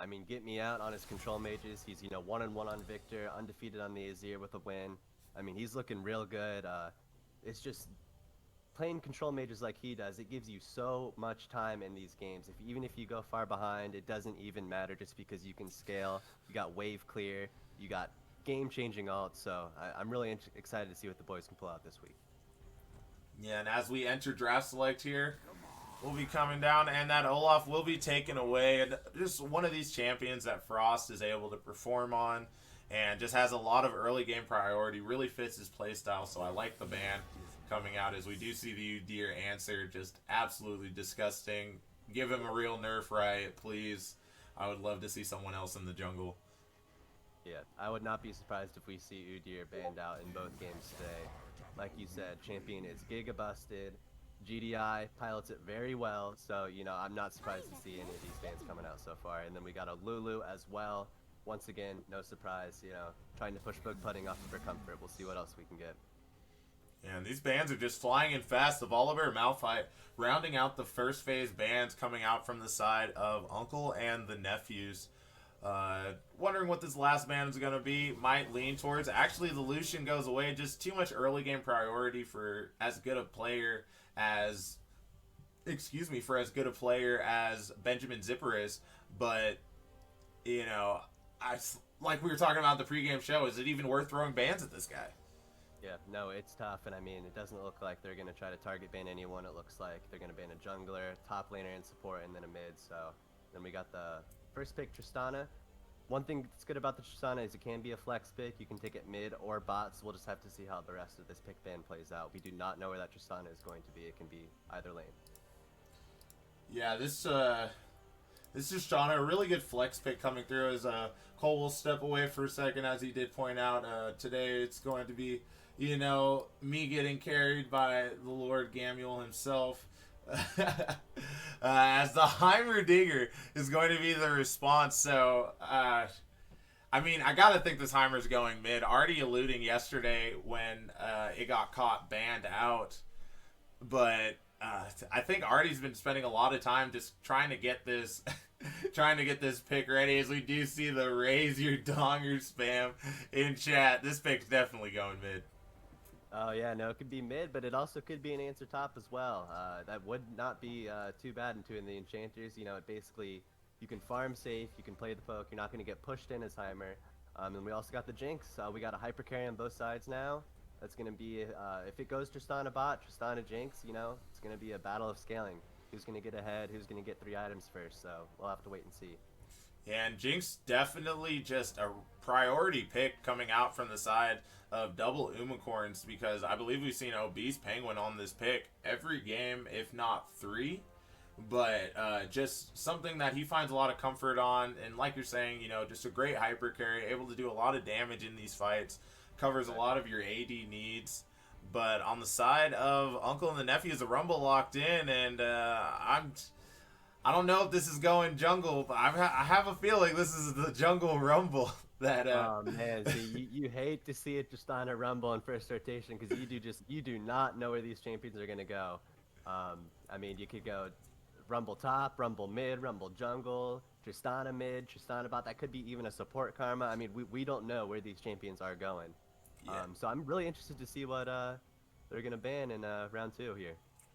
I mean, get me out on his control mages. He's 1-1 on Victor, undefeated on the Azir with a win. I mean, he's looking real good. It's just playing control mages like he does. It gives you so much time in these games. Even if you go far behind, it doesn't even matter just because you can scale. You got wave clear. You got game-changing ults. So I'm really excited to see what the boys can pull out this week. Yeah, and as we enter draft select here, we'll be coming down, and that Olaf will be taken away. And just one of these champions that Frost is able to perform on, and just has a lot of early game priority. Really fits his playstyle, so I like the ban coming out. As we do see the Udyr answer, just absolutely disgusting. Give him a real nerf right, please. I would love to see someone else in the jungle. Yeah, I would not be surprised if we see Udyr banned out in both games today. Like you said, champion is giga busted. GDI pilots it very well, so I'm not surprised to see any of these bans coming out so far. And then we got a Lulu as well. Once again, no surprise, trying to push book putting off of her comfort. We'll see what else we can get. Yeah, and these bans are just flying in fast. The Volibear Malphite rounding out the first phase bans coming out from the side of Uncle and the Nephews. Wondering what this last ban is going to be. Might lean towards. Actually, the Lucian goes away. Just too much early game priority for as good a player as... for as good a player as Benjamin Zipper is. But, like we were talking about the pregame show, is it even worth throwing bans at this guy? Yeah, no, it's tough, and I mean, it doesn't look like they're going to try to target ban anyone. It looks like they're going to ban a jungler, top laner, and support, and then a mid. So then we got the first pick, Tristana. One thing that's good about the Tristana is it can be a flex pick. You can take it mid or bot, so we'll just have to see how the rest of this pick ban plays out. We do not know where that Tristana is going to be. It can be either lane. Yeah, this Tristana, a really good flex pick coming through as Cole will step away for a second, as he did point out. Today it's going to be, me getting carried by the Lord Gamuel himself. As the Heimerdinger is going to be the response. So, I gotta think this Heimer's going mid. Already alluding yesterday when it got caught banned out. But I think Artie's been spending a lot of time just trying to get this pick ready, as we do see the raise your donger spam in chat. This pick's definitely going mid. Oh yeah, no, it could be mid, but it also could be an answer top as well. That would not be too bad in the enchanters. It basically, you can farm safe, you can play the poke, you're not going to get pushed in as Heimer. And we also got the Jinx. We got a hyper carry on both sides now. That's going to be, if it goes Tristana bot, Tristana Jinx, it's going to be a battle of scaling. Who's going to get ahead, who's going to get 3 items first, so we'll have to wait and see. Yeah, and Jinx definitely just a priority pick coming out from the side of double Umacorns, because I believe we've seen Obese Penguin on this pick every game, if not 3. But just something that he finds a lot of comfort on, and like you're saying, just a great hyper carry, able to do a lot of damage in these fights, covers a lot of your AD needs. But on the side of Uncle and the Nephews, the Rumble locked in, and I don't know if this is going jungle, but I have a feeling this is the jungle Rumble. Oh man, see, you hate to see it just on a Rumble in first rotation, because you do not know where these champions are gonna go. You could go Rumble top, Rumble mid, Rumble jungle, Tristana mid, Tristana bot. That could be even a support Karma. We don't know where these champions are going. Yeah. So I'm really interested to see what they're gonna ban in round 2 here.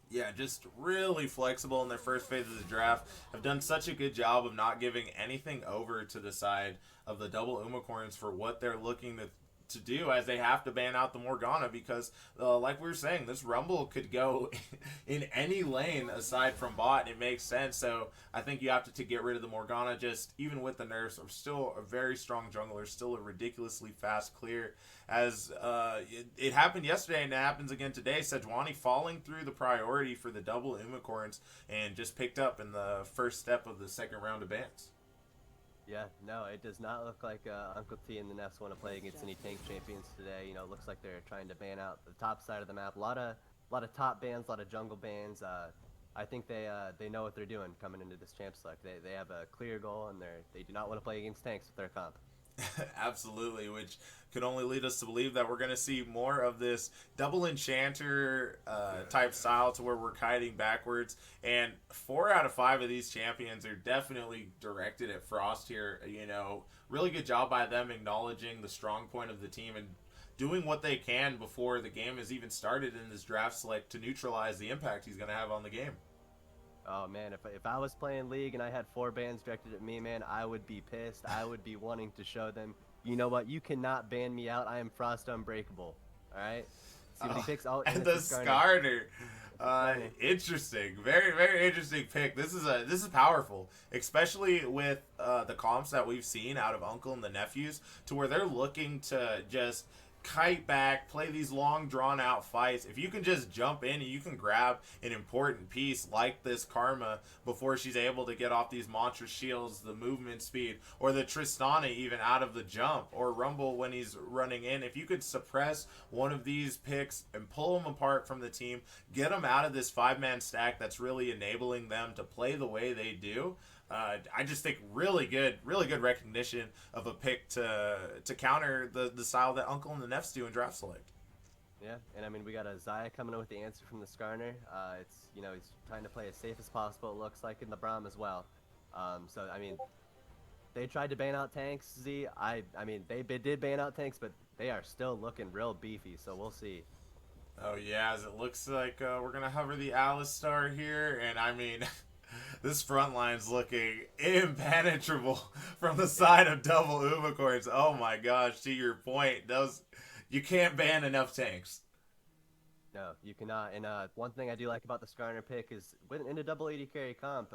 Yeah, just really flexible in their first phase of the draft. Have done such a good job of not giving anything over to the side of the double Umacorns for what they're looking to do, as they have to ban out the Morgana, because like we were saying, this Rumble could go in any lane aside from bot. It makes sense. So I think you have to get rid of the Morgana. Just even with the nerfs, are still a very strong jungler, still a ridiculously fast clear, as it happened yesterday and it happens again today. Sejuani falling through the priority for the double Umacorns and just picked up in the first step of the second round of bans. Yeah, no, it does not look like Uncle T and the Nefs want to play against any tank champions today. Looks like they're trying to ban out the top side of the map. A lot of top bans, a lot of jungle bans. I think they know what they're doing coming into this champ select. They have a clear goal, and they do not want to play against tanks with their comp. Absolutely, which could only lead us to believe that we're going to see more of this double enchanter type style to where we're kiting backwards. And 4 out of 5 of these champions are definitely directed at Frost here. You know, really good job by them acknowledging the strong point of the team and doing what they can before the game has even started in this draft select to neutralize the impact he's going to have on the game. Oh man, if I was playing League and I had 4 bans directed at me, man, I would be pissed. I would be wanting to show them, you know what, you cannot ban me out. I am Frost Unbreakable. All right. See what he picks. Oh, And and the it's a Skarner. Skarner. Skarner. Interesting, very interesting pick. This is powerful, especially with the comps that we've seen out of Uncle and the Nephews, to where they're looking to just kite back, play these long drawn out fights. If you can just jump in and you can grab an important piece like this Karma before she's able to get off these monstrous shields, the movement speed, or the Tristana even out of the jump, or Rumble when he's running in, if you could suppress one of these picks and pull them apart from the team, get them out of this 5-man stack that's really enabling them to play the way they do. I just think really good recognition of a pick to counter the style that Uncle and the Nefs do in draft select. Yeah, and I mean we got a Zaya coming in with the answer from the Skarner. It's he's trying to play as safe as possible. It looks like in the Braum as well. So I mean they tried to ban out tanks. I mean they did ban out tanks, but they are still looking real beefy. So we'll see. Oh yeah, as it looks like we're gonna hover the Alistar here, and I mean. This front line's looking impenetrable from the side of double Umacorns. Oh my gosh, to your point, those you can't ban enough tanks. No, you cannot. And one thing I do like about the Skarner pick is in a double 80 carry comp,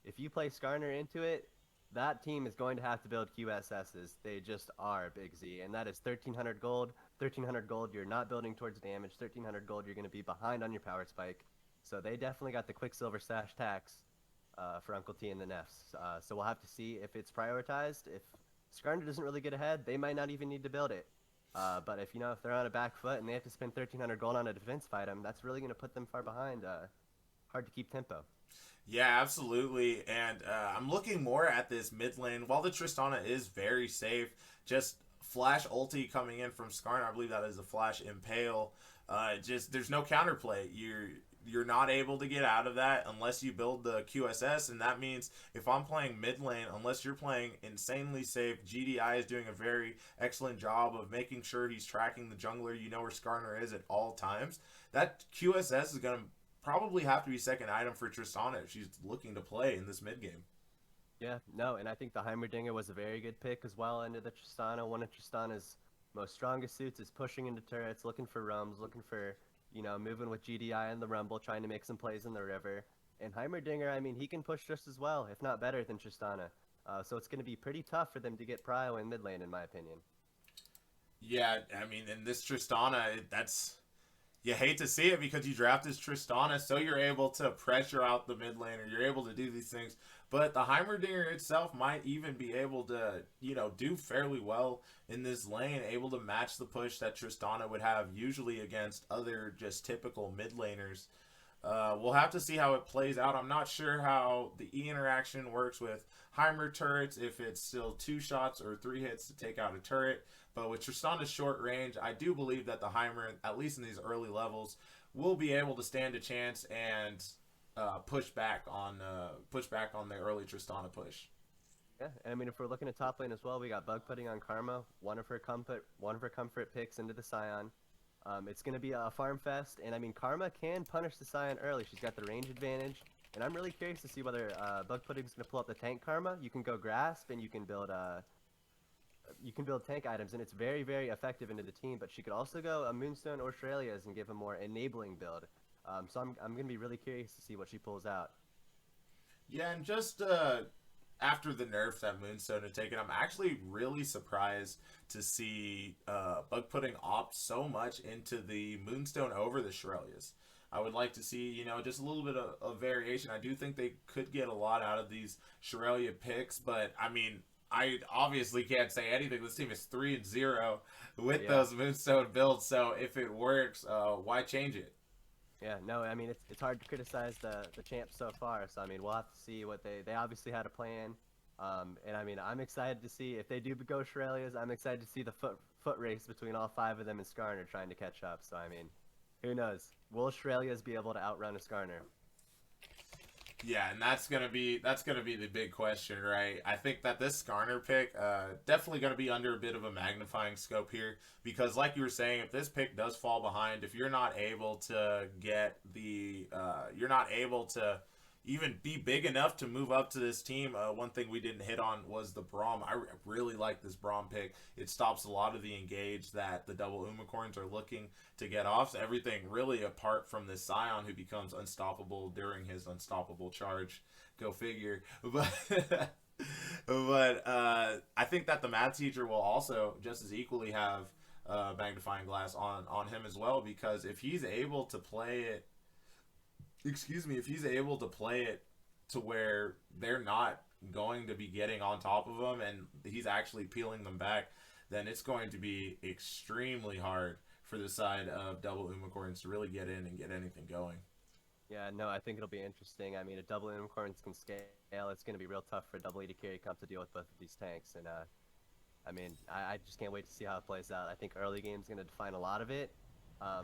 if you play Skarner into it, that team is going to have to build QSSs. They just are, Big Z. And that is 1,300 gold. 1,300 gold, you're not building towards damage. 1,300 gold, you're going to be behind on your power spike. So they definitely got the Quicksilver Sash tax for Uncle T and the Nefs. So we'll have to see if it's prioritized. If Skarner doesn't really get ahead, they might not even need to build it. But if if they're on a back foot and they have to spend 1,300 gold on a defensive item, that's really going to put them far behind. Hard to keep tempo. Yeah, absolutely. And I'm looking more at this mid lane. While the Tristana is very safe, just flash ulti coming in from Skarner. I believe that is a flash impale. Just there's no counterplay. You're not able to get out of that unless you build the QSS, and that means if I'm playing mid lane, unless you're playing insanely safe, GDI is doing a very excellent job of making sure he's tracking the jungler. You know where Skarner is at all times. That QSS is going to probably have to be second item for Tristana if she's looking to play in this mid game. Yeah, no, and I think the Heimerdinger was a very good pick as well into the Tristana. One of Tristana's most strongest suits is pushing into turrets, looking for rums, looking for moving with GDI in the Rumble, trying to make some plays in the river. And Heimerdinger, I mean, he can push just as well, if not better than Tristana. So it's going to be pretty tough for them to get prio in mid lane, in my opinion. Yeah, I mean, in this Tristana, that's you hate to see it because you draft this Tristana, so you're able to pressure out the mid laner. You're able to do these things, but the Heimerdinger itself might even be able to, do fairly well in this lane, able to match the push that Tristana would have usually against other just typical mid laners. We'll have to see how it plays out. I'm not sure how the E interaction works with Heimer turrets, if it's still 2 shots or 3 hits to take out a turret. But with Tristana's short range, I do believe that the Heimer, at least in these early levels, will be able to stand a chance and push back on the early Tristana push. Yeah, and I mean, if we're looking at top lane as well, we got Bug putting on Karma, one of her comfort picks into the Scion. It's going to be a farm fest, and I mean, Karma can punish the Scion early. She's got the range advantage, and I'm really curious to see whether Bug Pudding is going to pull up the tank Karma. You can go Grasp, and you can build tank items, and it's very, very effective into the team. But she could also go a Moonstone or Australia's and give a more enabling build. So I'm going to be really curious to see what she pulls out. Yeah, and just after the nerf that Moonstone had taken, I'm actually really surprised to see Bug Pudding opt so much into the Moonstone over the Shirelias. I would like to see, just a little bit of variation. I do think they could get a lot out of these Shirelia picks, but I mean, I obviously can't say anything. This team is 3-0 with those Moonstone builds, so if it works, why change it? Yeah, no, I mean, it's hard to criticize the champs so far, so I mean, we'll have to see what they obviously had a plan. And I mean, I'm excited to see if they do go Shurelias. I'm excited to see the foot race between all 5 of them and Skarner trying to catch up. So I mean, who knows? Will Shurelias be able to outrun a Skarner? Yeah, and that's gonna be the big question, right? I think that this Skarner pick definitely gonna be under a bit of a magnifying scope here because, like you were saying, if this pick does fall behind, if you're not able to get you're not able to even be big enough to move up to this team. One thing we didn't hit on was the Braum. I really like this Braum pick. It stops a lot of the engage that the double Umacorns are looking to get off. So everything really apart from this Scion who becomes unstoppable during his unstoppable charge. Go figure. But I think that the math teacher will also just as equally have magnifying glass on him as well, because if he's able to play it if he's able to play it to where they're not going to be getting on top of him and he's actually peeling them back, then it's going to be extremely hard for the side of double Umacorns to really get in and get anything going. Yeah, no, I think it'll be interesting. I mean, a double Umacorns can scale. It's going to be real tough for a double AD carry comp to deal with both of these tanks. And, I mean, I just can't wait to see how it plays out. I think early game's going to define a lot of it,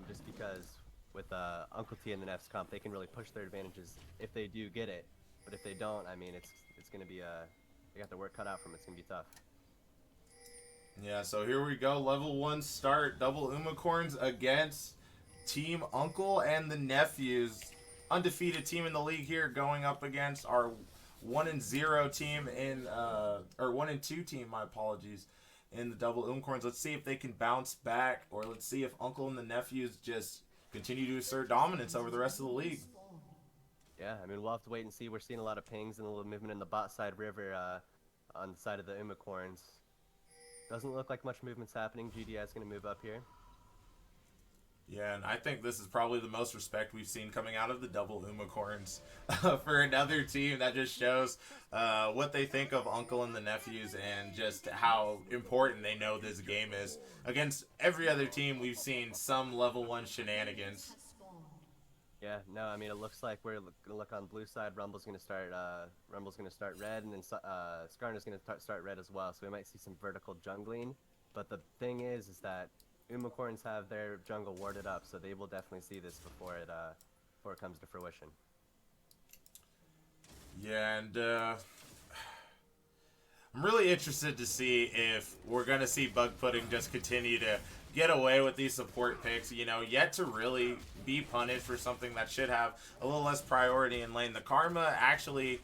just because with Uncle T and the Nefs comp, they can really push their advantages if they do get it. But if they don't, I mean, it's going to be they got their work cut out from it. It's going to be tough. Yeah, so here we go. Level 1 start. Double Umacorns against Team Uncle and the Nephews. Undefeated team in the league here going up against our 1-0 team or 1-2 team, my apologies, in the double Umacorns. Let's see if they can bounce back, or let's see if Uncle and the Nephews just continue to assert dominance over the rest of the league. Yeah, I mean, we'll have to wait and see. We're seeing a lot of pings and a little movement in the bot side river on the side of the Umacorns. Doesn't look like much movement's happening. GDI is going to move up here. Yeah, and I think this is probably the most respect we've seen coming out of the double Umacorns for another team. That just shows what they think of Uncle and the Nephews and just how important they know this game is. Against every other team, we've seen some level 1 shenanigans. Yeah, no, I mean, it looks like we're going to look on blue side. Rumble's going to start red, and then Skarner's going to start red as well. So we might see some vertical jungling. But the thing is that Umacorns have their jungle warded up, so they will definitely see this before it comes to fruition. Yeah, and I'm really interested to see if we're going to see Bug Pudding just continue to get away with these support picks, you know, yet to really be punished for something that should have a little less priority in lane. The Karma actually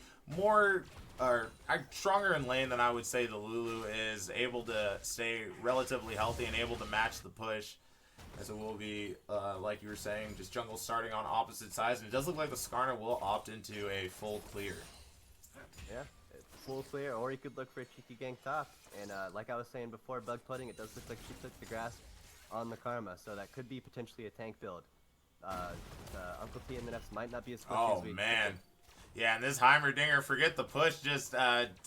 stronger in lane than I would say the Lulu is, able to stay relatively healthy and able to match the push. As it will be, like you were saying, just jungle starting on opposite sides. And it does look like the Skarner will opt into a full clear. Yeah, full clear, or you could look for a cheeky gank top. And like I was saying before, Bug Pudding, it does look like she took the grasp on the Karma, so that could be potentially a tank build. Uncle T and the Nefs might not be as quick as we man. Yeah, and this Heimerdinger, forget the push, just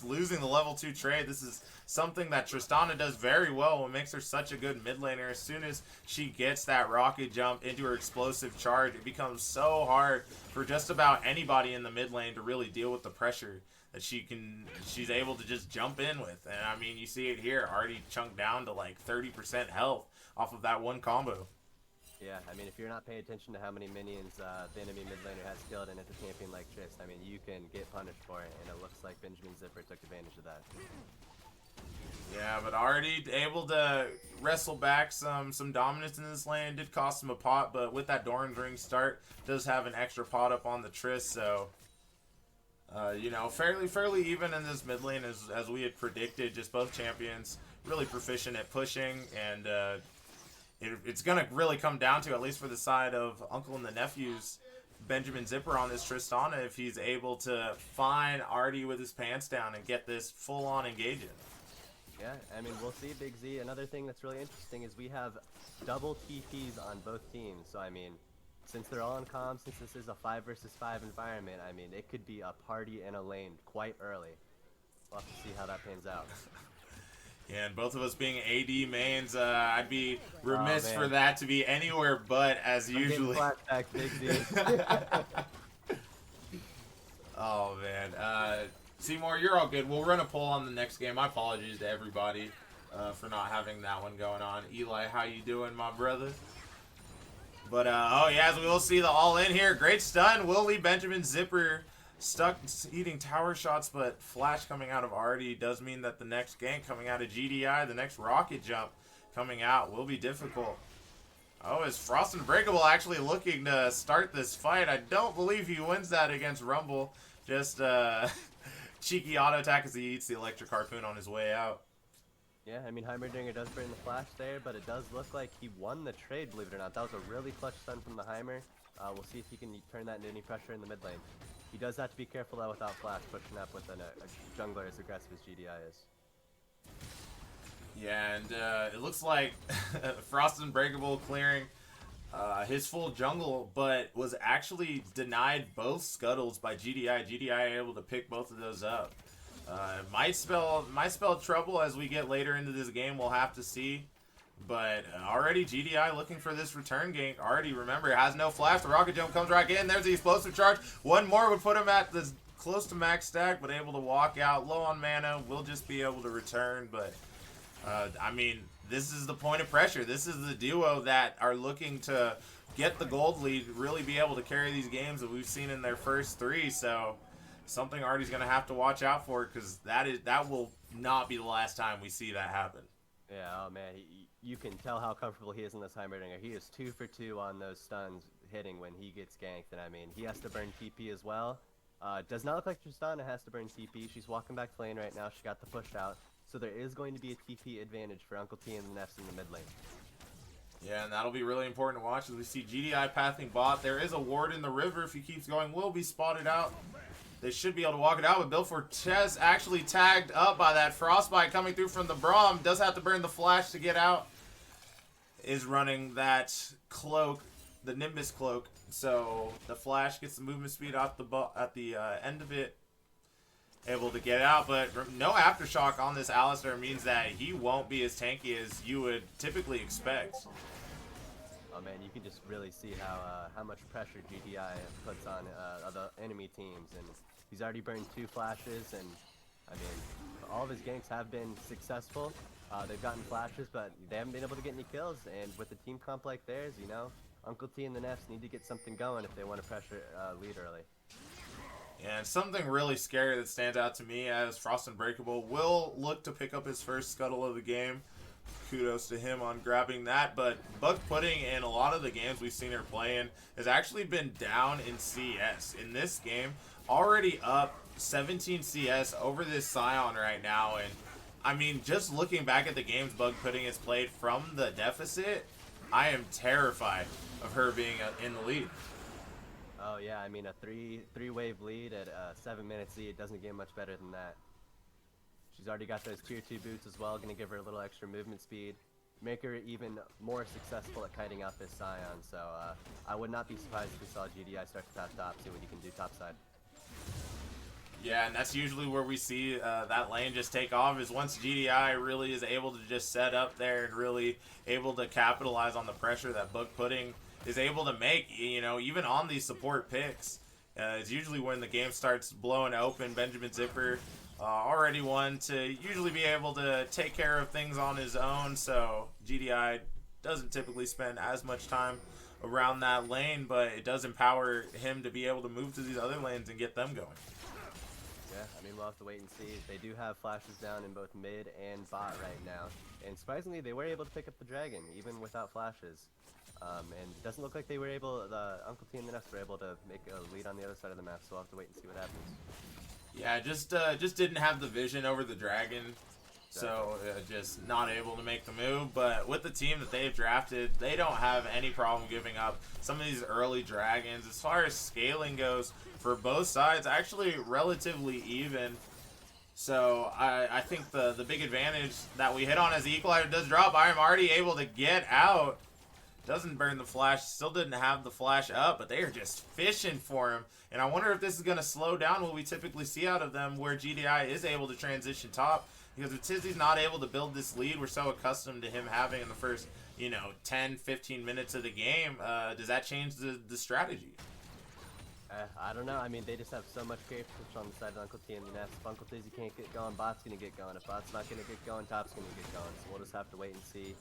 losing the level 2 trade. This is something that Tristana does very well, what makes her such a good mid laner. As soon as she gets that rocket jump into her explosive charge, it becomes so hard for just about anybody in the mid lane to really deal with the pressure that she's able to just jump in with. And I mean, you see it here, already chunked down to like 30% health off of that one combo. Yeah, I mean, if you're not paying attention to how many minions the enemy mid laner has killed and it's a champion like Trist, I mean, you can get punished for it, and it looks like Benjamin Zipper took advantage of that. Yeah, but already able to wrestle back some dominance in this lane. Did cost him a pot, but with that Doran's Ring start, does have an extra pot up on the Trist, so you know, fairly even in this mid lane as we had predicted. Just both champions really proficient at pushing, and it's going to really come down to, at least for the side of Uncle and the Nephews, Benjamin Zipper on this Tristana, if he's able to find Artie with his pants down and get this full-on engaging. Yeah, I mean, we'll see, Big Z. Another thing that's really interesting is we have double TPs on both teams. So, I mean, since they're all in comms, since this is a 5 versus 5 environment, I mean, it could be a party in a lane quite early. We'll have to see how that pans out. Yeah, and both of us being AD mains, I'd be remiss for that to be anywhere but as usually. Flashback, Big Z. Oh man. Seymour, you're all good. We'll run a poll on the next game. My apologies to everybody for not having that one going on. Eli, how you doing, my brother? But, oh, yeah, as we will see the all-in here. Great stun. Will leave Benjamin Zipper stuck eating tower shots, but flash coming out of Artie does mean that the next gank coming out of GDI, the next rocket jump coming out, will be difficult. Oh, is Frost Unbreakable actually looking to start this fight? I don't believe he wins that against Rumble. Just cheeky auto attack as he eats the electric harpoon on his way out. Yeah, I mean, Heimerdinger does burn the flash there, but it does look like he won the trade, believe it or not. That was a really clutch stun from the Heimer. We'll see if he can turn that into any pressure in the mid lane. He does have to be careful, though, without flash, pushing up with a jungler as aggressive as GDI is. Yeah, and it looks like Frost Unbreakable clearing his full jungle, but was actually denied both scuttles by GDI. GDI able to pick both of those up. Might spell trouble as we get later into this game. We'll have to see. But already GDI looking for this return gank. Already, remember, has no flash. The rocket jump comes right in. There's the explosive charge. One more would put him at the close to max stack, but able to walk out. Low on mana. Will just be able to return. But, I mean, this is the point of pressure. This is the duo that are looking to get the gold lead, really be able to carry these games that we've seen in their first three. So something Artie's going to have to watch out for, because that will not be the last time we see that happen. Yeah, oh man, you can tell how comfortable he is in this Heimerdinger. He is 2 for 2 on those stuns hitting when he gets ganked, and I mean, he has to burn TP as well. Does not look like Tristana has to burn TP. She's walking back to lane right now. She got the push out, so there is going to be a TP advantage for Uncle T and the Neffs in the mid lane. Yeah, and that'll be really important to watch as we see GDI pathing bot. There is a ward in the river. If he keeps going, will be spotted out. They should be able to walk it out, but Bill Fortes actually tagged up by that Frostbite coming through from the Braum. Does have to burn the flash to get out. Is running that cloak, the Nimbus cloak. So the flash gets the movement speed off at the end of it. Able to get out, but no aftershock on this Alistar means that he won't be as tanky as you would typically expect. Oh man, you can just really see how much pressure GDI puts on the enemy teams, and he's already burned 2 flashes, and I mean, all of his ganks have been successful. They've gotten flashes, but they haven't been able to get any kills, and with a team comp like theirs, you know, Uncle T and the Neffs need to get something going if they want to pressure lead early. And something really scary that stands out to me as Frost Unbreakable will look to pick up his first scuttle of the game. Kudos to him on grabbing that, but Bug Pudding in a lot of the games we've seen her play in has actually been down in CS. In this game, already up 17 CS over this Scion right now, and I mean, just looking back at the games Bug Pudding has played from the deficit, I am terrified of her being in the lead. Oh yeah, I mean, a three wave lead at 7 minutes lead doesn't get much better than that. She's already got those tier 2 boots as well, gonna give her a little extra movement speed, make her even more successful at kiting out this Scion. So I would not be surprised if we saw GDI start to pass top, see what he can do topside. Yeah, and that's usually where we see that lane just take off, is once GDI really is able to just set up there and really able to capitalize on the pressure that Bug Pudding is able to make, you know, even on these support picks. It's usually when the game starts blowing open. Benjamin Zipper already one to usually be able to take care of things on his own, so GDI doesn't typically spend as much time around that lane, but it does empower him to be able to move to these other lanes and get them going. Yeah, I mean, we'll have to wait and see. They do have flashes down in both mid and bot right now, and surprisingly, they were able to pick up the dragon, even without flashes. And it doesn't look like they were able, the Uncle T and the Neffs were able to make a lead on the other side of the map, so we'll have to wait and see what happens. Yeah, just didn't have the vision over the dragon, so just not able to make the move. But with the team that they've drafted, they don't have any problem giving up some of these early dragons. As far as scaling goes, for both sides, actually relatively even. So I think the big advantage that we hit on as the equalizer does drop. I am already able to get out. Doesn't burn the flash, still didn't have the flash up, but they are just fishing for him. And I wonder if this is going to slow down what we typically see out of them, where GDI is able to transition top. Because if Tizzy's not able to build this lead, we're so accustomed to him having in the first, 10, 15 minutes of the game, does that change the strategy? I don't know. I mean, they just have so much creative potential on the side of Uncle T and the Nest. If Uncle T's can't get going, Bot's gonna get going. If Bot's not gonna get going, Top's gonna get going. So we'll just have to wait and see.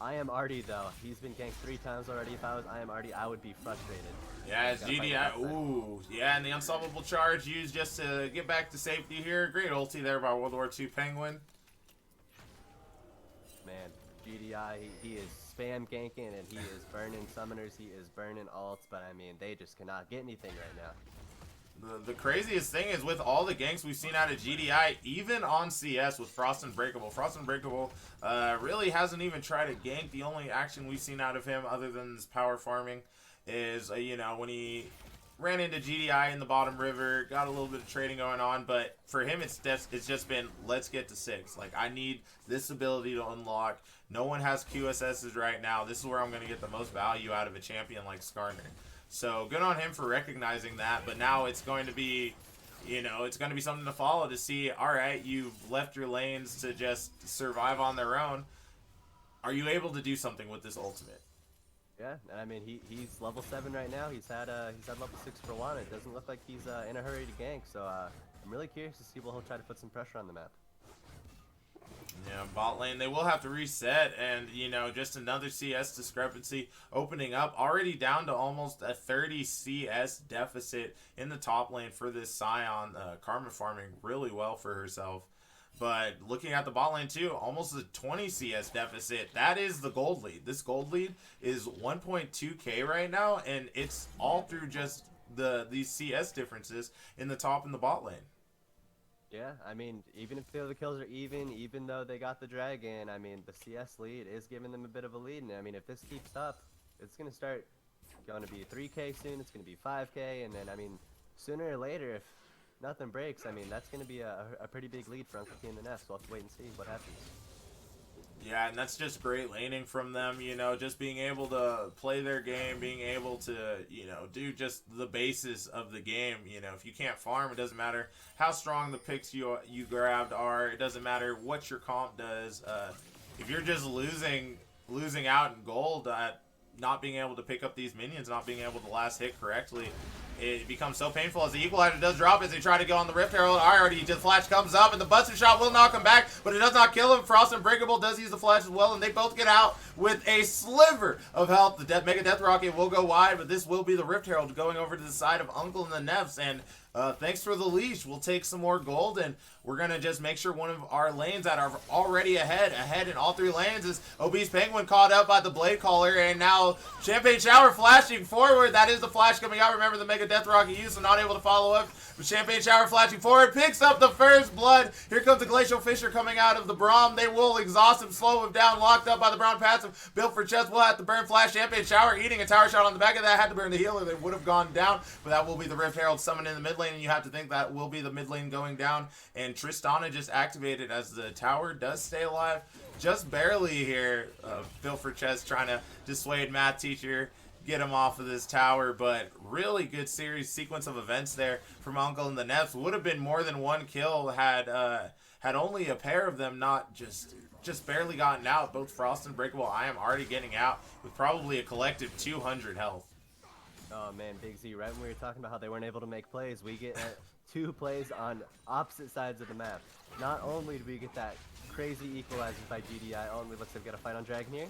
I am Artie though. He's been ganked 3 times already. If I am Artie, I would be frustrated. Yeah, it's GDI. Ooh, yeah, and the unstoppable charge used just to get back to safety here. Great ulti there by World War II Penguin. Man, GDI, he is spam ganking and he is burning summoners. He is burning ults, but I mean, they just cannot get anything right now. The craziest thing is with all the ganks we've seen out of GDI, even on CS with Frost Unbreakable. Frost Unbreakable really hasn't even tried to gank. The only action we've seen out of him other than this power farming is, you know, when he ran into GDI in the bottom river, got a little bit of trading going on, but for him it's just been, let's get to 6. Like, I need this ability to unlock. No one has QSSs right now. This is where I'm going to get the most value out of a champion like Skarner. So good on him for recognizing that, but now it's going to be, you know, it's going to be something to follow to see, all right, you've left your lanes to just survive on their own. Are you able to do something with this ultimate? Yeah, and I mean, he's level 7 right now. He's had level 6 for 1. It doesn't look like he's in a hurry to gank, so I'm really curious to see what he'll try to put some pressure on the map. Yeah, bot lane, they will have to reset, and, you know, just another CS discrepancy opening up. Already down to almost a 30 CS deficit in the top lane for this Scion. Karma farming really well for herself. But looking at the bot lane too, almost a 20 CS deficit. That is the gold lead. This gold lead is 1.2k right now, and it's all through just these CS differences in the top and the bot lane. Yeah, I mean, even if the other kills are even though they got the dragon, I mean, the CS lead is giving them a bit of a lead. And I mean, if this keeps up, it's going to start going to be 3k soon. It's going to be 5k. And then, I mean, sooner or later, if nothing breaks, I mean, that's going to be a pretty big lead for Uncle T and the Nest. We'll have to wait and see what happens. Yeah, and that's just great laning from them, you know, just being able to play their game, being able to, you know, do just the basis of the game. You know, if you can't farm, it doesn't matter how strong the picks you grabbed are. It doesn't matter what your comp does. If you're just losing out in gold at not being able to pick up these minions, not being able to last hit correctly, it becomes so painful as the equalizer does drop as they try to go on the Rift Herald. Already, the flash comes up and the Buster Shot will knock him back, but it does not kill him. Frost Unbreakable does use the flash as well, and they both get out with a sliver of health. The Mega Death Rocket will go wide, but this will be the Rift Herald going over to the side of Uncle and the Nefs, and thanks for the leash. We'll take some more gold, and we're going to just make sure one of our lanes that are already ahead in all 3 lanes is Obese Penguin caught up by the Blade Caller, and now Champagne Shower flashing forward. That is the flash coming out. Remember the Mega Death Rocket used, so not able to follow up. But Champagne Shower flashing forward, picks up the first blood. Here comes the Glacial Fisher coming out of the Braum. They will exhaust him, slow him down, locked up by the Brown passive. Built for chest, will have to burn flash. Champagne Shower eating a tower shot on the back of that. Had to burn the healer. They would have gone down, but that will be the Rift Herald summoned in the mid lane, and you have to think that will be the mid lane going down. And Tristana just activated as the tower does stay alive. Just barely here. Built for chest trying to dissuade Math Teacher, get him off of this tower, but really good sequence of events there from Uncle and the Nefs. Would have been more than 1 kill had only a pair of them not just barely gotten out. Both Frost and Breakable, I am already getting out with probably a collective 200 health. Oh man, Big Z, right when we were talking about how they weren't able to make plays, we get 2 plays on opposite sides of the map. Not only do we get that crazy equalizer by GDI, oh, and we looks like we got a fight on Dragon here.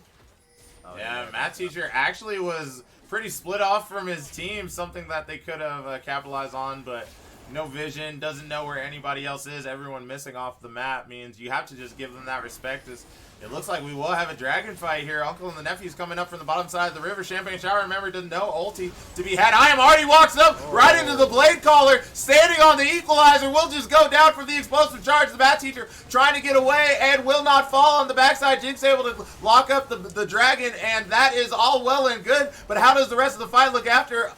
Oh, yeah, Matt Teacher actually was pretty split off from his team, something that they could have capitalized on, but no vision, doesn't know where anybody else is. Everyone missing off the map means you have to just give them that respect. As it looks like we will have a dragon fight here. Uncle and the Nephews coming up from the bottom side of the river. Champagne Shower, remember, doesn't know ulti to be had. I am already walks up right into the Blade Caller, standing on the equalizer. Will just go down for the explosive charge. The Bat Teacher trying to get away and will not fall on the backside. Jinx able to lock up the dragon, and that is all well and good. But how does the rest of the fight look after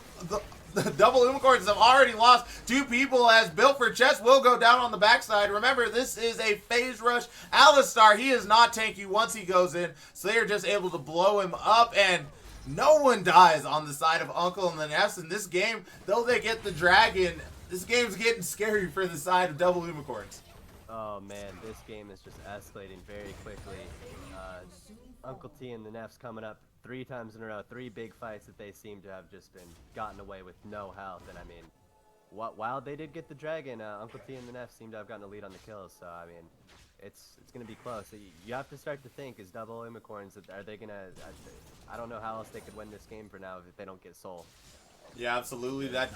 the double Umacorns have already lost 2 people as Built for Chest will go down on the backside. Remember, this is a phase rush. Alistar, he is not tanky once he goes in, so they are just able to blow him up, and no one dies on the side of Uncle and the Nefs in this game. Though they get the dragon, this game's getting scary for the side of double Umacorns. Oh man, this game is just escalating very quickly. Uncle T and the Neffs coming up 3 times in a row, 3 big fights that they seem to have just been gotten away with no health. And I mean, while they did get the dragon, Uncle T and the Neffs seem to have gotten a lead on the kills. So I mean, it's gonna be close. You have to start to think: is double Umacorns? Are they gonna? I don't know how else they could win this game for now if they don't get Soul. Yeah, absolutely. Good.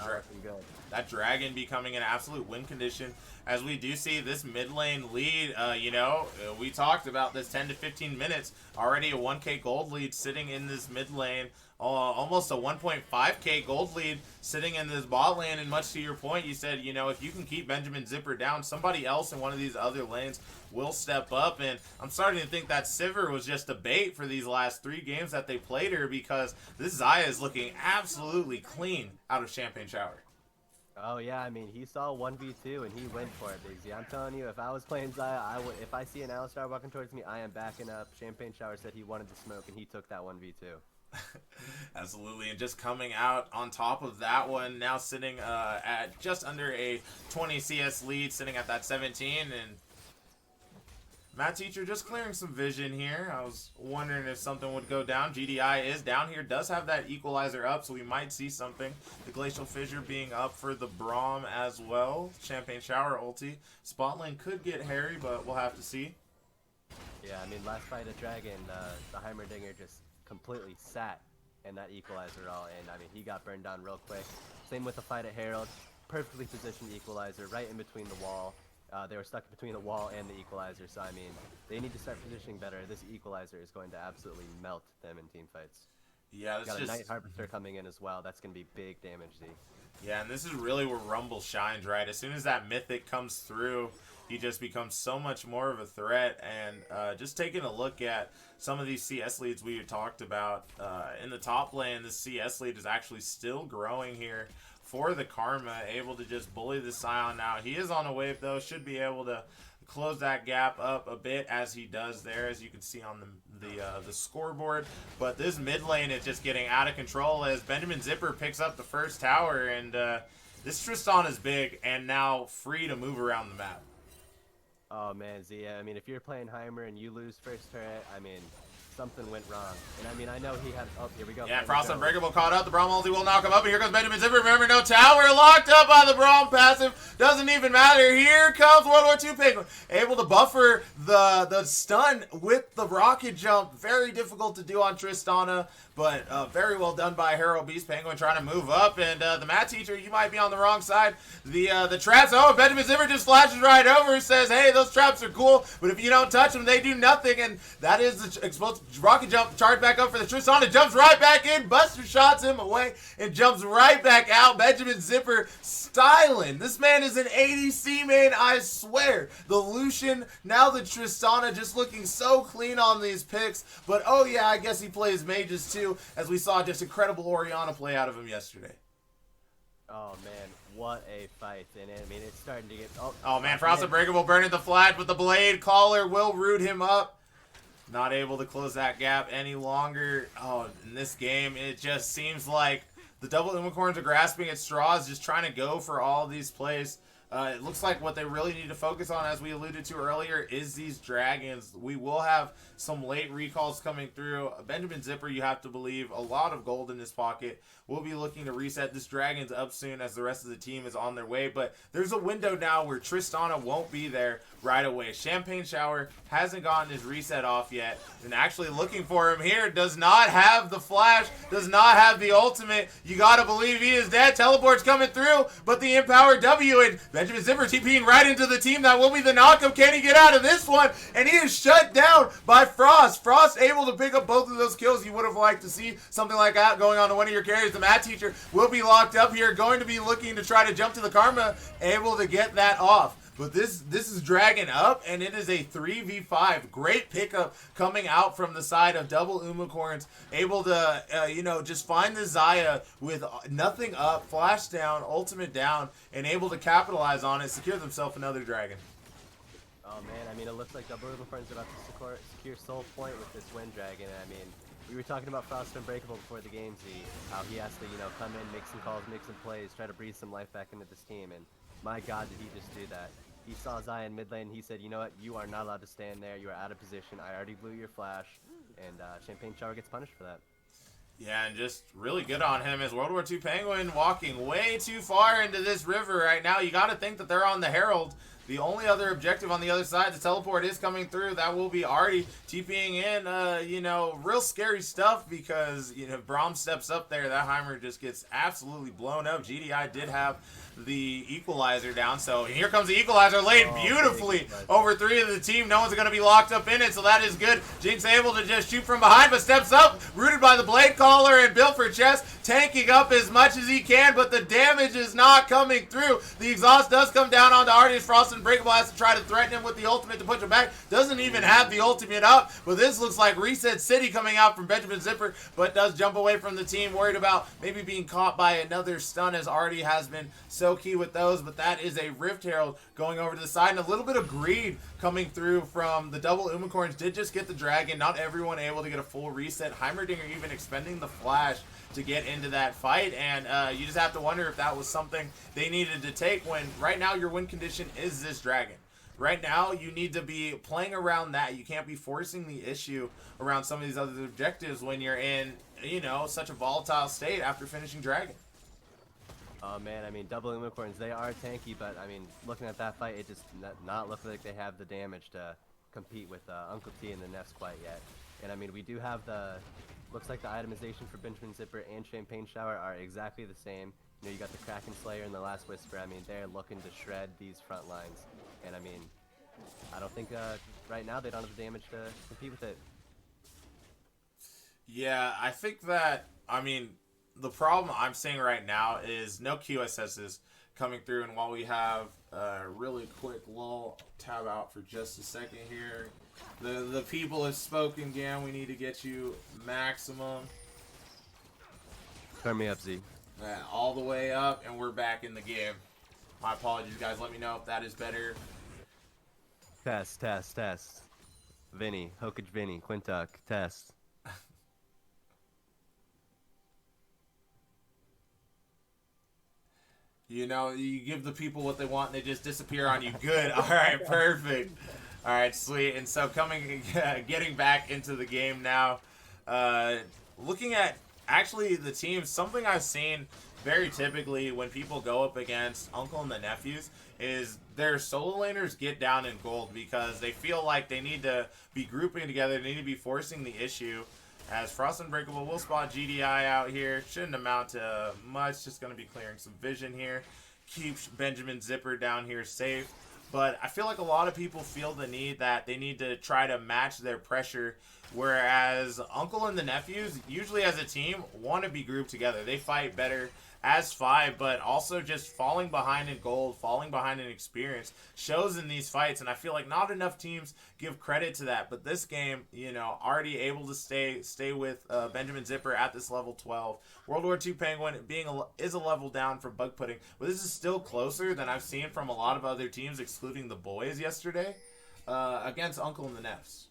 That dragon becoming an absolute win condition, as we do see this mid lane lead. We talked about this 10 to 15 minutes already. A 1K gold lead sitting in this mid lane. Almost a 1.5K gold lead sitting in this bot lane. And much to your point, you said, if you can keep Benjamin Zipper down, somebody else in one of these other lanes will step up. And I'm starting to think that Sivir was just a bait for these last 3 games that they played her, because this Xayah is looking absolutely clean out of Champagne Shower. Oh yeah, I mean, he saw 1v2 and he went for it, Biggsy. I'm telling you, if I was playing Xayah, if I see an Alistar walking towards me, I am backing up. Champagne Shower said he wanted to smoke and he took that 1v2. Absolutely. And just coming out on top of that one, now sitting at just under a 20 CS lead, sitting at that 17. And Matt Teacher just clearing some vision here. I was wondering if something would go down. GDI is down here, does have that equalizer up, so we might see something. The Glacial Fissure being up for the Braum as well. Champagne Shower ulti. Spot lane could get hairy, but we'll have to see. Yeah, I mean, last fight at Dragon, the Heimerdinger just completely sat in that equalizer all, and I mean, he got burned down real quick. Same with the fight at Herald. Perfectly positioned equalizer right in between the wall. They were stuck between the wall and the equalizer, so I mean, they need to start positioning better. This equalizer is going to absolutely melt them in team fights. Yeah, this got a just... Night Harvester coming in as well. That's going to be big damage, Z. Yeah, and this is really where Rumble shines, right? As soon as that Mythic comes through, he just becomes so much more of a threat. And just taking a look at some of these CS leads we talked about, in the top lane, the CS lead is actually still growing here for the Karma, able to just bully the Scion now. He is on a wave, though, should be able to close that gap up a bit, as he does there, as you can see on the scoreboard. But this mid lane is just getting out of control as Benjamin Zipper picks up the first tower, and this Tristan is big and now free to move around the map. Oh man, Z, I mean, if you're playing Heimer and you lose first turret, I mean, something went wrong. And I mean, I know he had, oh, here we go. Yeah, Frost Unbreakable caught up. The Braum ulti will knock him up. And here comes Benjamin Zipper. Remember, no tower. Locked up by the Braum passive. Doesn't even matter. Here comes World War II Penguin. Able to buffer the stun with the rocket jump. Very difficult to do on Tristana, but very well done by Hero Beast Penguin trying to move up. And the Math Teacher, you might be on the wrong side. The traps, oh, Benjamin Zipper just flashes right over and says, hey, those traps are cool, but if you don't touch them, they do nothing. And that is the explosive rocket jump. Charge back up for the Tristana, jumps right back in. Buster shots him away and jumps right back out. Benjamin Zipper styling. This man is an ADC main, I swear. The Lucian, now the Tristana, just looking so clean on these picks. But oh yeah, I guess he plays mages too, as we saw just incredible Orianna play out of him yesterday. Oh man, what a fight. And I mean, it's starting to get... Oh man, Frost Unbreakable burning the flash with the blade. Caller will root him up. Not able to close that gap any longer. Oh, in this game, it just seems like the double Umacorns are grasping at straws, just trying to go for all these plays. It looks like what they really need to focus on, as we alluded to earlier, is these dragons. We will have some late recalls coming through. Benjamin Zipper, you have to believe, a lot of gold in his pocket. We'll be looking to reset this dragon's up soon, as the rest of the team is on their way. But there's a window now where Tristana won't be there right away. Champagne Shower hasn't gotten his reset off yet, and actually looking for him here, does not have the flash, does not have the ultimate. You gotta believe he is dead. Teleport's coming through, but the empowered W, and Benjamin Zipper TPing right into the team. That will be the knockup. Can he get out of this one? And he is shut down by Frost. Frost able to pick up both of those kills. You would have liked to see something like that going on to one of your carries. The Math Teacher will be locked up here, going to be looking to try to jump to the Karma, able to get that off. But this is Dragon up, and it is a 3v5. Great pickup coming out from the side of double Umacorns. Able to, just find the Xayah with nothing up, flash down, ultimate down, and able to capitalize on it, secure themselves another Dragon. Oh man, I mean, it looks like double Umacorns are about to secure Soul Point with this win Dragon. I mean, we were talking about Frost Unbreakable before the game, Z, how he has to, come in, make some calls, make some plays, try to breathe some life back into this team, and my god, did he just do that. He saw Zion mid lane. He said, you know what? You are not allowed to stand there. You are out of position. I already blew your flash. And Champagne Shower gets punished for that. Yeah, and just really good on him as World War II Penguin walking way too far into this river right now. You got to think that they're on the Herald. The only other objective on the other side, the teleport is coming through. That will be Artie TPing in. You know, real scary stuff because, you know, Braum steps up there. That Heimer just gets absolutely blown up. GDI did have the equalizer down. So here comes the equalizer laid beautifully over 3 of the team. No one's going to be locked up in it, so that is good. Jinx able to just shoot from behind, but steps up, rooted by the Blade Caller and built for chest, tanking up as much as he can, but the damage is not coming through. The exhaust does come down onto Artie's. Frost and Breakable has to try to threaten him with the ultimate to push him back. Doesn't even have the ultimate up, but this looks like Reset City coming out from Benjamin Zipper, but does jump away from the team, worried about maybe being caught by another stun, as Artie has been so key with those. But that is a Rift Herald going over to the side, and a little bit of greed coming through from the double Umacorns. Did just get the dragon, not everyone able to get a full reset. Heimerdinger even expending the flash to get into that fight, and you just have to wonder if that was something they needed to take when right now your win condition is this dragon. Right now, you need to be playing around that. You can't be forcing the issue around some of these other objectives when you're in, you know, such a volatile state after finishing dragon. Oh man, I mean, double Umacorns, they are tanky, but I mean, looking at that fight, it just not look like they have the damage to compete with Uncle T and the Nefs quite yet. And I mean, we do have looks like the itemization for Benjamin Zipper and Champagne Shower are exactly the same. You know, you got the Kraken Slayer and the Last Whisper. I mean, they're looking to shred these front lines. And I mean, I don't think right now they don't have the damage to compete with it. Yeah, I think that, I mean, the problem I'm seeing right now is no QSSs coming through, and while we have a really quick lull, tab out for just a second here. The people have spoken again. We need to get you maximum. Turn me up, Z. All the way up, and we're back in the game. My apologies, guys. Let me know if that is better. Test. Vinny, Hokage Vinny, Quintuck, test. You know, you give the people what they want, and they just disappear on you. Good. All right, perfect. All right, sweet. And so getting back into the game now, looking at actually the teams, something I've seen very typically when people go up against Uncle and the Nephews is their solo laners get down in gold because they feel like they need to be grouping together, they need to be forcing the issue. As Frost Unbreakable will spot GDI out here. Shouldn't amount to much. Just going to be clearing some vision here. Keeps Benjamin Zipper down here safe. But I feel like a lot of people feel the need that they need to try to match their pressure. Whereas Uncle and the Nephews, usually as a team, want to be grouped together. They fight better as 5, but also just falling behind in gold, falling behind in experience shows in these fights, and I feel like not enough teams give credit to that. But this game, you know, already able to stay with Benjamin Zipper at this level 12. World War II Penguin is a level down from Bug Pudding, but this is still closer than I've seen from a lot of other teams, excluding the boys yesterday, against Uncle and the Nefs.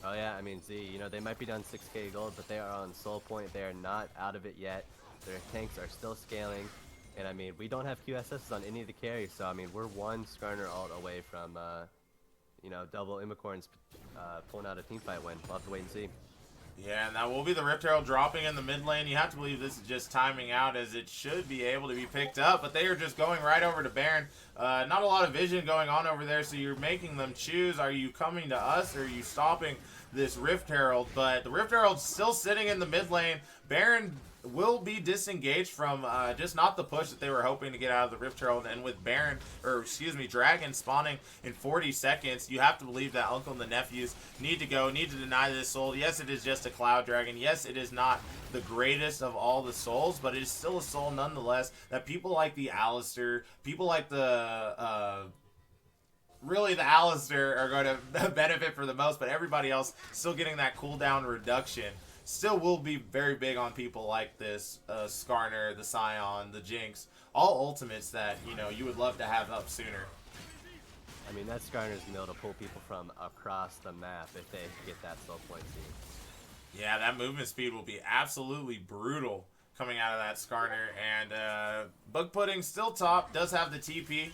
Oh yeah, I mean, Z, you know, they might be down 6k gold, but they are on soul point. They are not out of it yet. Their tanks are still scaling, and I mean, we don't have QSSs on any of the carries, so I mean, we're one Skarner ult away from, you know, double Umacorns pulling out a teamfight win. We'll have to wait and see. Yeah, and that will be the Rift Herald dropping in the mid lane. You have to believe this is just timing out, as it should be able to be picked up, but they are just going right over to Baron. Not a lot of vision going on over there, so you're making them choose. Are you coming to us, or are you stopping this Rift Herald? But the Rift Herald's still sitting in the mid lane. Baron will be disengaged from just not the push that they were hoping to get out of the Rift Herald, and with Dragon spawning in 40 seconds, you have to believe that Uncle and the Nephews need to deny this soul. Yes, it is just a Cloud Dragon. Yes, it is not the greatest of all the souls, but it is still a soul nonetheless that people like the Alistair, people like the really the Alistair are going to benefit for the most, but everybody else still getting that cooldown reduction. Still will be very big on people like this Skarner, the Scion, the Jinx, all ultimates that, you know, you would love to have up sooner. I mean, that Skarner's gonna be able to pull people from across the map if they get that soul point seed. Yeah, that movement speed will be absolutely brutal coming out of that Skarner. And Bug Pudding still top, does have the TP,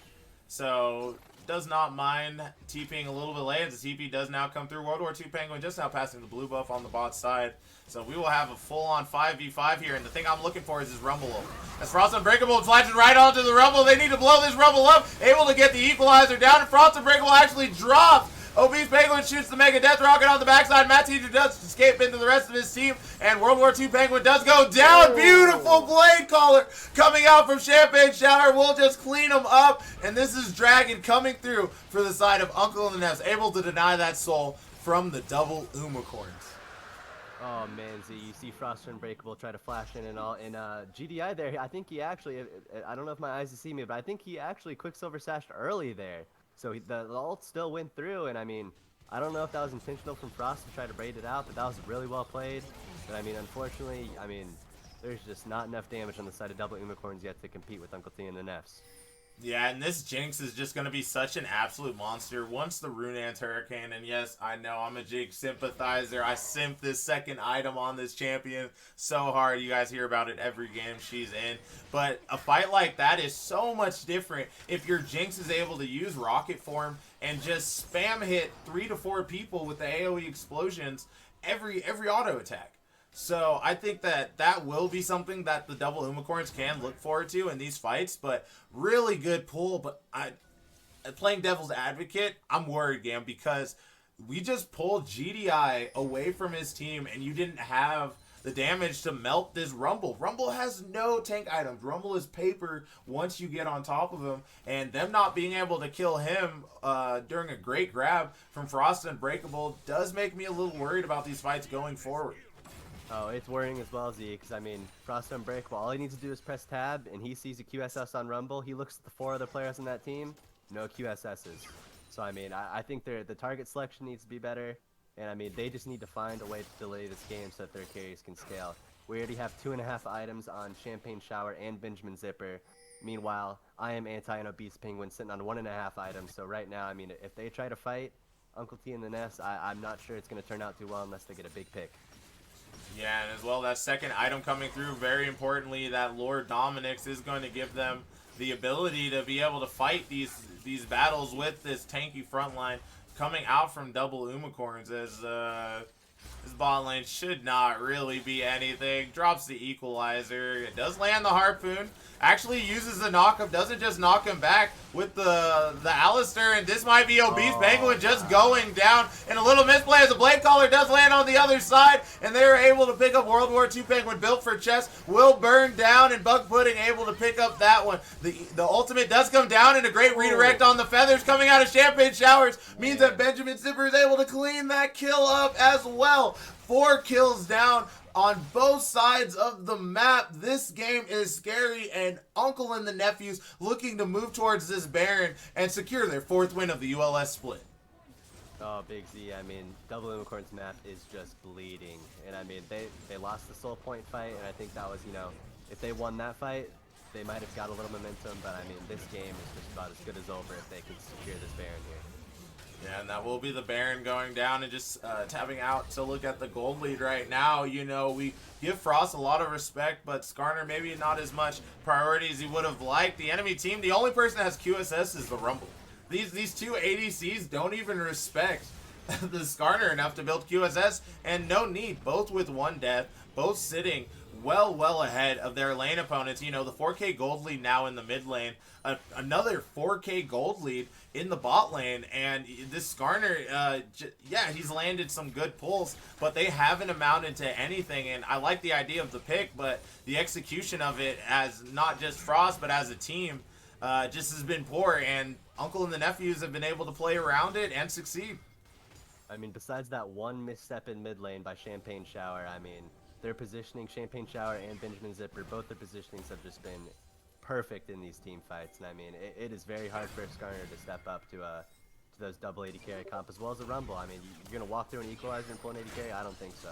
so does not mind TPing a little bit late as the TP does now come through. World War II Penguin just now passing the blue buff on the bot side. So we will have a full-on 5v5 here, and the thing I'm looking for is this Rumble ult. As Frost Unbreakable flashes right onto the Rumble, they need to blow this Rumble up, able to get the equalizer down, and Frost Unbreakable actually drops. Obese Penguin shoots the Mega Death Rocket on the backside. Matt Teacher does escape into the rest of his team, and World War II Penguin does go down. Beautiful Blade Caller coming out from Champagne Shower. We'll just clean him up, and this is Dragon coming through for the side of Uncle and the Neffs, able to deny that soul from the double Umacorns. Oh man, Z, you see Frost Unbreakable try to flash in and all, and GDI there, I think he actually, I don't know if my eyes see me, but I think he actually Quicksilver sashed early there. So the ult still went through, and I mean, I don't know if that was intentional from Frost to try to braid it out, but that was really well played. But I mean, unfortunately, I mean, there's just not enough damage on the side of double Umacorns yet to compete with Uncle T and the Neffs. Yeah, and this Jinx is just going to be such an absolute monster once the Rune Ant Hurricane, and yes, I know I'm a Jinx sympathizer. I simp this second item on this champion so hard. You guys hear about it every game she's in. But a fight like that is so much different if your Jinx is able to use Rocket Form and just spam hit 3 to 4 people with the AoE explosions every auto attack. So I think that will be something that the double Umacorns can look forward to in these fights, but really good pull. But playing devil's advocate, I'm worried, Gam, because we just pulled GDI away from his team and you didn't have the damage to melt this Rumble. Rumble has no tank items. Rumble is paper once you get on top of him, and them not being able to kill him during a great grab from Frost Unbreakable does make me a little worried about these fights going forward. Oh, it's worrying as well, Z, because I mean, Frost Unbreakable, all he needs to do is press tab, and he sees a QSS on Rumble. He looks at the 4 other players on that team, no QSSs. So I mean, I think the target selection needs to be better, and I mean, they just need to find a way to delay this game so that their carries can scale. We already have 2.5 items on Champagne Shower and Benjamin Zipper. Meanwhile, I am anti and Obese Penguin sitting on 1.5 items. So right now, I mean, if they try to fight Uncle T and the Neffs, I'm not sure it's going to turn out too well unless they get a big pick. Yeah, and as well, that second item coming through, very importantly, that Lord Dominix is going to give them the ability to be able to fight these battles with this tanky front line coming out from double Umacorns, as this bot lane should not really be anything. Drops the equalizer. It does land the harpoon. Actually uses the knockup. Doesn't just knock him back with the Alistair. And this might be Obese Penguin just going down. And a little misplay as the Blade Caller does land on the other side. And they are able to pick up World War II Penguin built for chess. Will burn down, and Bug Pudding able to pick up that one. The ultimate does come down, and a great redirect on the feathers coming out of Champagne Showers means that Benjamin Zipper is able to clean that kill up as well. 4 kills down on both sides of the map. This game is scary, and Uncle and the Nephews looking to move towards this Baron and secure their 4th win of the ULS split. Oh, Big Z, I mean, double Umacorns map is just bleeding. And I mean, they lost the Soul Point fight, and I think that was, you know, if they won that fight, they might have got a little momentum, but I mean, this game is just about as good as over if they can secure this Baron here. Yeah, and that will be the Baron going down, and just tapping out to look at the gold lead right now. You know, we give Frost a lot of respect, but Skarner maybe not as much priority as he would have liked. The enemy team, the only person that has QSS is the Rumble. These 2 ADCs don't even respect the Skarner enough to build QSS, and no need. Both with 1 death, both sitting well ahead of their lane opponents. You know, the 4K gold lead now in the mid lane, another 4K gold lead in the bot lane, and this Skarner, yeah, he's landed some good pulls, but they haven't amounted to anything. And I like the idea of the pick, but the execution of it, as not just Frost but as a team, just has been poor, and Uncle and the Nephews have been able to play around it and succeed. I mean, besides that one misstep in mid lane by Champagne Shower, I mean, their positioning, Champagne Shower and Benjamin Zipper, both their positionings have just been perfect in these team fights. And I mean, it is very hard for Skarner to step up to those double 80 carry comp as well as a Rumble. I mean, you're going to walk through an equalizer and pull an 80 carry? I don't think so.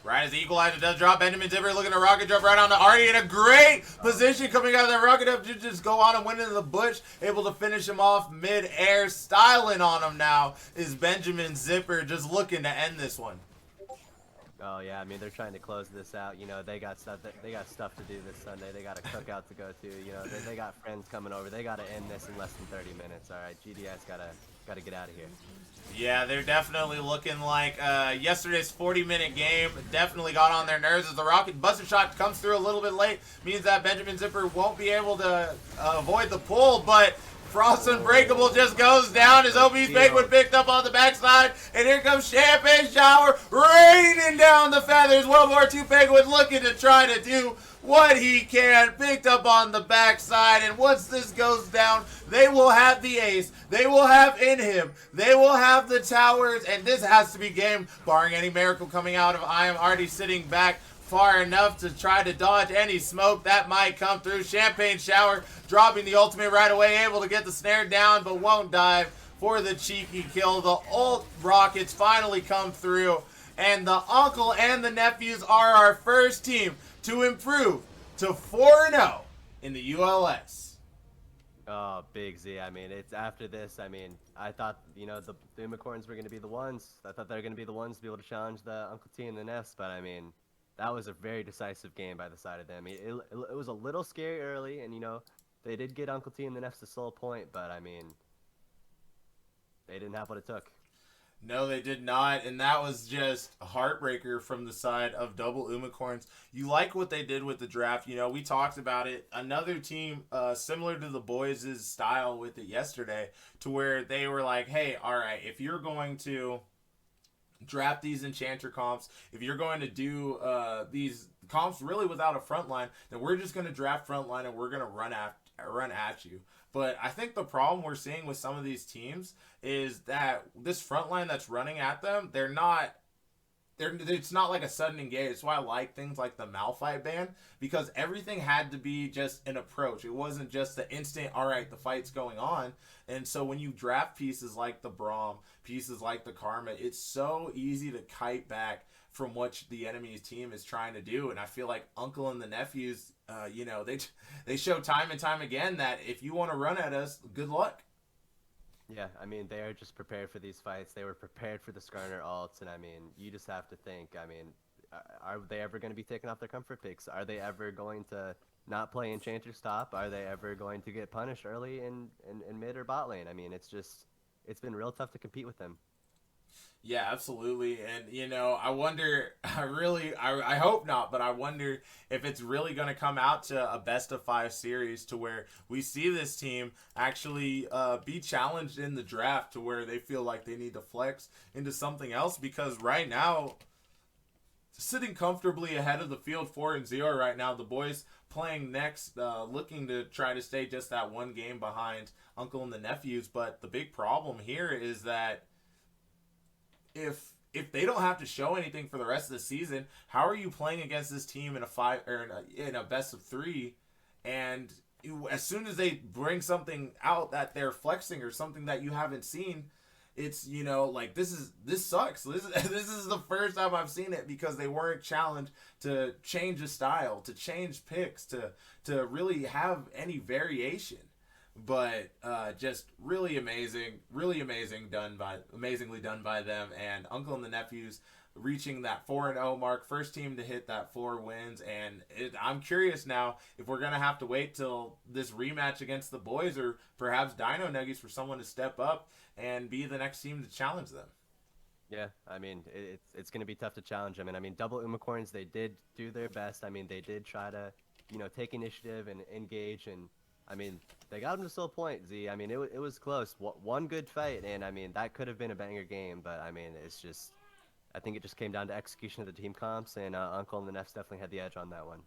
Right as the equalizer does drop, Benjamin Zipper looking to rocket jump right on the Artie in a great position coming out of that rocket up to just go on and win into the bush, able to finish him off mid-air. Styling on him now is Benjamin Zipper, just looking to end this one. Oh yeah, I mean they're trying to close this out. You know, they got stuff to do this Sunday. They got a cookout to go to. You know, they got friends coming over. They got to end this in less than 30 minutes. All right, GDS gotta get out of here. Yeah, they're definitely looking like yesterday's 40-minute game definitely got on their nerves as the Rocket Buster Shot comes through a little bit late. Means that Benjamin Zipper won't be able to avoid the pull, but Frost Unbreakable just goes down as OB's Penguin picked up on the backside. And here comes Champagne Shower raining down the feathers. World War II Penguin looking to try to do what he can. Picked up on the backside. And once this goes down, they will have the ace. They will have in him. They will have the towers. And this has to be game, barring any miracle coming out of I am already sitting back far enough to try to dodge any smoke that might come through. Champagne Shower dropping the ultimate right away, able to get the snare down, but won't dive for the cheeky kill. The ult rockets finally come through, and the uncle and the nephews are our first team to improve to 4-0 in the ULS. Oh, Big Z. I mean, it's after this. I mean, I thought, you know, the Umacorns were going to be the ones. I thought they were going to be the ones to be able to challenge the Uncle T and the Nefs, but I mean, that was a very decisive game by the side of them. It was a little scary early, and, you know, they did get Uncle T and the Nefs to sole point, but, I mean, they didn't have what it took. No, they did not, and that was just a heartbreaker from the side of Double Umacorns. You like what they did with the draft. You know, we talked about it. Another team similar to the boys' style with it yesterday, to where they were like, hey, all right, if you're going to draft these enchanter comps, if you're going to do these comps really without a front line, then we're just going to draft front line and we're going to run at you. But I think the problem we're seeing with some of these teams is that this front line that's running at them, it's not like a sudden engage. That's why I like things like the Malphite ban, because everything had to be just an approach. It wasn't just the instant, all right, the fight's going on. And so when you draft pieces like the Braum, pieces like the Karma, it's so easy to kite back from what the enemy's team is trying to do. And I feel like Uncle and the Nephews, you know, they show time and time again that if you want to run at us, good luck. Yeah, I mean, they are just prepared for these fights. They were prepared for the Skarner ults, and I mean, you just have to think, I mean, are they ever going to be taking off their comfort picks? Are they ever going to not play Enchanter Stop? Are they ever going to get punished early in mid or bot lane? I mean, it's been real tough to compete with them. Yeah, absolutely. And, you know, I wonder, I hope not, but I wonder if it's really going to come out to a best of 5 series to where we see this team actually be challenged in the draft to where they feel like they need to flex into something else, because right now, sitting comfortably ahead of the field 4-0 right now, the boys playing next, looking to try to stay just that one game behind Uncle and the Nephews. But the big problem here is that if they don't have to show anything for the rest of the season, how are you playing against this team in a 5 or in a best of 3? And as soon as they bring something out that they're flexing or something that you haven't seen, it's, you know, like this sucks. This is the first time I've seen it, because they weren't challenged to change a style, to change picks, to really have any variation. But just really amazingly done by them, and Uncle and the Nephews reaching that 4-0 mark, first team to hit that 4 wins. And I'm curious now if we're gonna have to wait till this rematch against the boys, or perhaps Dino Nuggies, for someone to step up and be the next team to challenge them. Yeah, I mean, it's going to be tough to challenge them. And I mean, Double Umacorns, they did do their best. I mean, they did try to, you know, take initiative and engage, and I mean, they got him to still point, Z. I mean, it was close. One good fight, and I mean, that could have been a banger game, but I mean, it's just, I think it just came down to execution of the team comps, and Uncle and the Nefs definitely had the edge on that one.